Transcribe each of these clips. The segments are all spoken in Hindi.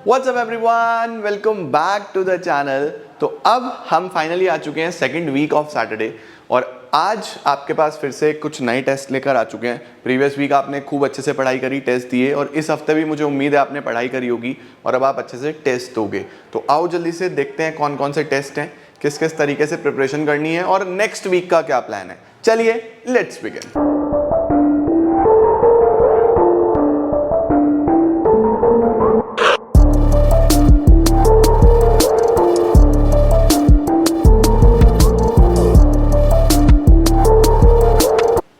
What's up everyone? Welcome back to the channel। तो अब हम फाइनली आ चुके हैं सेकेंड वीक ऑफ सैटरडे और आज आपके पास फिर से कुछ नए टेस्ट लेकर आ चुके हैं। प्रीवियस वीक आपने खूब अच्छे से पढ़ाई करी, टेस्ट दिए और इस हफ्ते भी मुझे उम्मीद है आपने पढ़ाई करी होगी और अब आप अच्छे से टेस्ट दोगे। तो आओ जल्दी से देखते हैं कौन कौन से टेस्ट हैं, किस किस तरीके से प्रिपरेशन करनी है और नेक्स्ट वीक का क्या प्लान है। चलिए लेट्स बिगिन।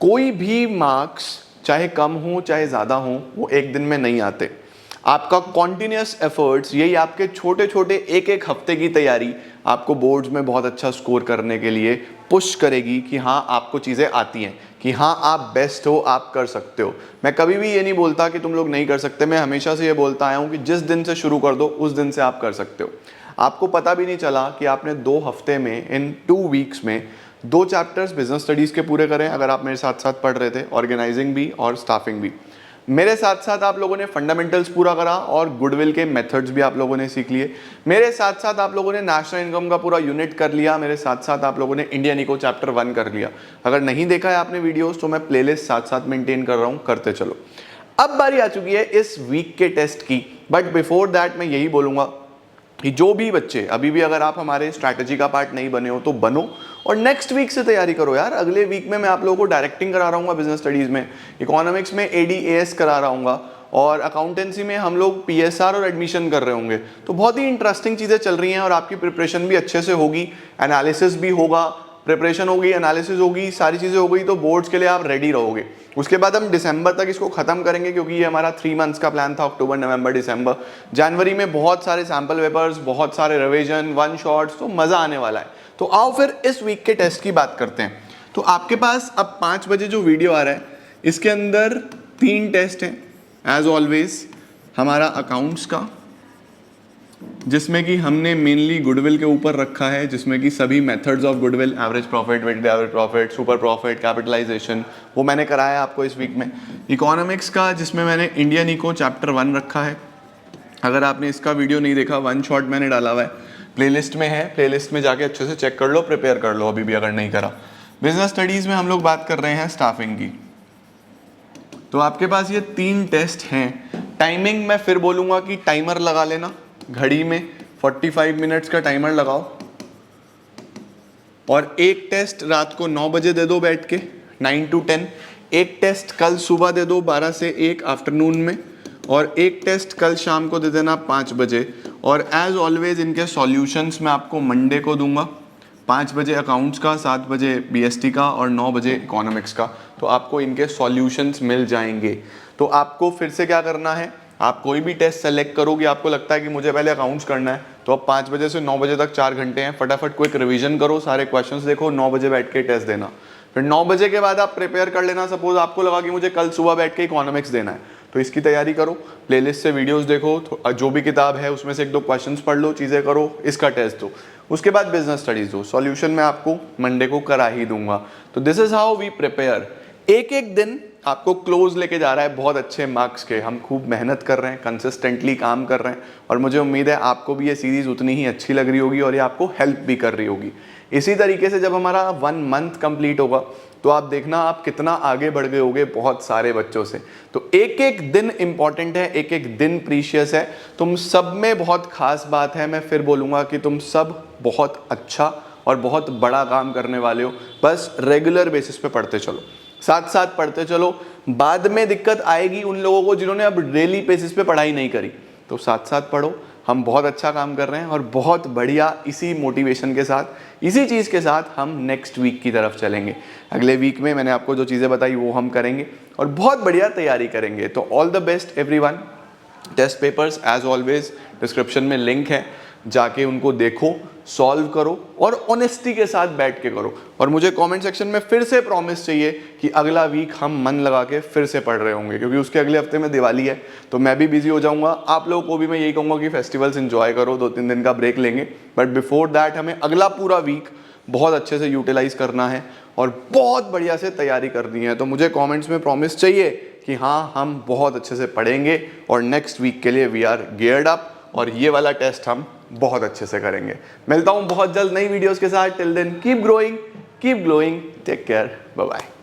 कोई भी मार्क्स चाहे कम हो चाहे ज़्यादा हो वो एक दिन में नहीं आते। आपका कॉन्टिन्यूस एफर्ट्स, यही आपके छोटे छोटे एक एक हफ्ते की तैयारी आपको बोर्ड्स में बहुत अच्छा स्कोर करने के लिए पुश करेगी कि हाँ आपको चीज़ें आती हैं, कि हाँ आप बेस्ट हो, आप कर सकते हो। मैं कभी भी ये नहीं बोलता कि तुम लोग नहीं कर सकते, मैं हमेशा से ये बोलता आया हूँ कि जिस दिन से शुरू कर दो उस दिन से आप कर सकते हो। आपको पता भी नहीं चला कि आपने 2 हफ्ते में, इन 2 वीक्स में 2 चैप्टर्स बिजनेस स्टडीज़ के पूरे करें। अगर आप मेरे साथ साथ पढ़ रहे थे, ऑर्गेनाइजिंग भी और स्टाफिंग भी। मेरे साथ साथ आप लोगों ने फंडामेंटल्स पूरा करा और गुडविल के मेथड्स भी आप लोगों ने सीख लिए। मेरे साथ साथ आप लोगों ने नेशनल इनकम का पूरा यूनिट कर लिया। मेरे साथ साथ आप लोगों ने इंडियन इको चैप्टर 1 कर लिया। अगर नहीं देखा है आपने वीडियोस तो मैं प्लेलिस्ट साथ साथ मेंटेन कर रहा हूँ, करते चलो। अब बारी आ चुकी है इस वीक के टेस्ट की, बट बिफोर दैट मैं यही बोलूँगा कि जो भी बच्चे अभी भी अगर आप हमारे स्ट्रैटेजी का पार्ट नहीं बने हो तो बनो और नेक्स्ट वीक से तैयारी करो यार। अगले वीक में मैं आप लोगों को डायरेक्टिंग करा रहा हूँ बिजनेस स्टडीज़ में, इकोनॉमिक्स में ADAS करा रहा हूँ और अकाउंटेंसी में हम लोग PSR और एडमिशन कर रहे होंगे। तो बहुत ही इंटरेस्टिंग चीज़ें चल रही हैं और आपकी प्रिपरेशन भी अच्छे से होगी, एनालिसिस भी होगा, प्रिपरेशन होगी, एनालिसिस होगी, सारी चीज़ें हो गई तो बोर्ड्स के लिए आप रेडी रहोगे। उसके बाद हम दिसंबर तक इसको ख़त्म करेंगे क्योंकि ये हमारा 3 मंथ्स का प्लान था, अक्टूबर नवंबर दिसंबर। जनवरी में बहुत सारे सैम्पल पेपर्स, बहुत सारे रिवीजन, 1 शॉट्स, तो मज़ा आने वाला है। तो आओ फिर इस वीक के टेस्ट की बात करते हैं। तो आपके पास अब 5 बजे जो वीडियो आ रहा है इसके अंदर 3 टेस्ट हैं एज ऑलवेज। हमारा अकाउंट्स का, जिसमें कि हमने मेनली गुडविल के ऊपर रखा है, जिसमें कि सभी methods of goodwill, average profit, weighted average profit, super profit, capitalisation, वो मैंने कराया आपको इस वीक में। इकोनॉमिक्स का, जिसमें मैंने इंडियन इको चैप्टर 1 रखा है। अगर आपने इसका वीडियो नहीं देखा, 1 शॉट मैंने डाला हुआ है, प्लेलिस्ट में है, प्लेलिस्ट में जाके अच्छे से चेक कर लो, प्रिपेयर कर लो अभी भी अगर नहीं करा। बिजनेस स्टडीज़ में हम लोग बात कर रहे हैं स्टाफिंग की। तो आपके पास ये 3 टेस्ट हैं। टाइमिंग मैं फिर बोलूँगा कि टाइमर लगा लेना, घड़ी में 45 मिनट्स का टाइमर लगाओ और एक टेस्ट रात को 9 बजे दे दो बैठ के, 9 to 10। एक टेस्ट कल सुबह दे दो 12 से 1 आफ्टरनून में और एक टेस्ट कल शाम को दे देना 5 बजे। और एज ऑलवेज इनके सॉल्यूशंस मैं आपको मंडे को दूंगा, 5 बजे अकाउंट्स का, 7 बजे BST का और 9 बजे इकोनॉमिक्स का। तो आपको इनके सॉल्यूशंस मिल जाएंगे। तो आपको फिर से क्या करना है, आप कोई भी टेस्ट सेलेक्ट करोगे, आपको लगता है कि मुझे पहले अकाउंट्स करना है, तो अब 5 बजे से 9 बजे तक 4 घंटे हैं, फटाफट क्विक रिवीजन करो, सारे क्वेश्चंस देखो, 9 बजे बैठ के टेस्ट देना। फिर 9 बजे के बाद आप प्रिपेयर कर लेना। सपोज आपको लगा कि मुझे कल सुबह बैठ के इकोनॉमिक्स देना है तो इसकी तैयारी करो, प्लेलिस्ट से वीडियोस देखो, जो भी किताब है उसमें से 1-2 क्वेश्चंस पढ़ लो, चीज़ें करो, इसका टेस्ट दो। उसके बाद बिजनेस स्टडीज़ दो। सॉल्यूशन मैं आपको मंडे को करा ही दूंगा। तो this is how we prepare. एक एक दिन आपको क्लोज लेके जा रहा है बहुत अच्छे मार्क्स के। हम खूब मेहनत कर रहे हैं, कंसिस्टेंटली काम कर रहे हैं और मुझे उम्मीद है आपको भी ये सीरीज़ उतनी ही अच्छी लग रही होगी और ये आपको हेल्प भी कर रही होगी। इसी तरीके से जब हमारा 1 मंथ कंप्लीट होगा तो आप देखना आप कितना आगे बढ़ गए होगे बहुत सारे बच्चों से। तो एक एक दिन इंपॉर्टेंट है, एक एक दिन प्रीशियस है। तुम सब में बहुत खास बात है, मैं फिर बोलूँगा कि तुम सब बहुत अच्छा और बहुत बड़ा काम करने वाले हो। बस रेगुलर बेसिस पे पढ़ते चलो, साथ साथ पढ़ते चलो। बाद में दिक्कत आएगी उन लोगों को जिन्होंने अब डेली बेसिस पे पढ़ाई नहीं करी, तो साथ साथ पढ़ो। हम बहुत अच्छा काम कर रहे हैं और बहुत बढ़िया इसी मोटिवेशन के साथ, इसी चीज़ के साथ हम नेक्स्ट वीक की तरफ चलेंगे। अगले वीक में मैंने आपको जो चीज़ें बताई वो हम करेंगे और बहुत बढ़िया तैयारी करेंगे। तो all the best everyone. Test papers as always description में लिंक है, जाके उनको देखो, सॉल्व करो और ऑनेस्टी के साथ बैठ के करो। और मुझे कमेंट सेक्शन में फिर से प्रॉमिस चाहिए कि अगला वीक हम मन लगा के फिर से पढ़ रहे होंगे, क्योंकि उसके अगले हफ्ते में दिवाली है तो मैं भी बिजी हो जाऊंगा। आप लोगों को भी मैं यही कहूँगा कि फेस्टिवल्स एंजॉय करो, 2-3 दिन का ब्रेक लेंगे, बट बिफोर दैट हमें अगला पूरा वीक बहुत अच्छे से यूटिलाइज करना है और बहुत बढ़िया से तैयारी करनी है। तो मुझे कमेंट्स में प्रॉमिस चाहिए कि हाँ हम बहुत अच्छे से पढ़ेंगे और नेक्स्ट वीक के लिए वी आर गियर्ड अप और ये वाला टेस्ट हम बहुत अच्छे से करेंगे। मिलता हूँ बहुत जल्द नई वीडियोस के साथ। Till then keep growing, keep glowing, take care, bye bye.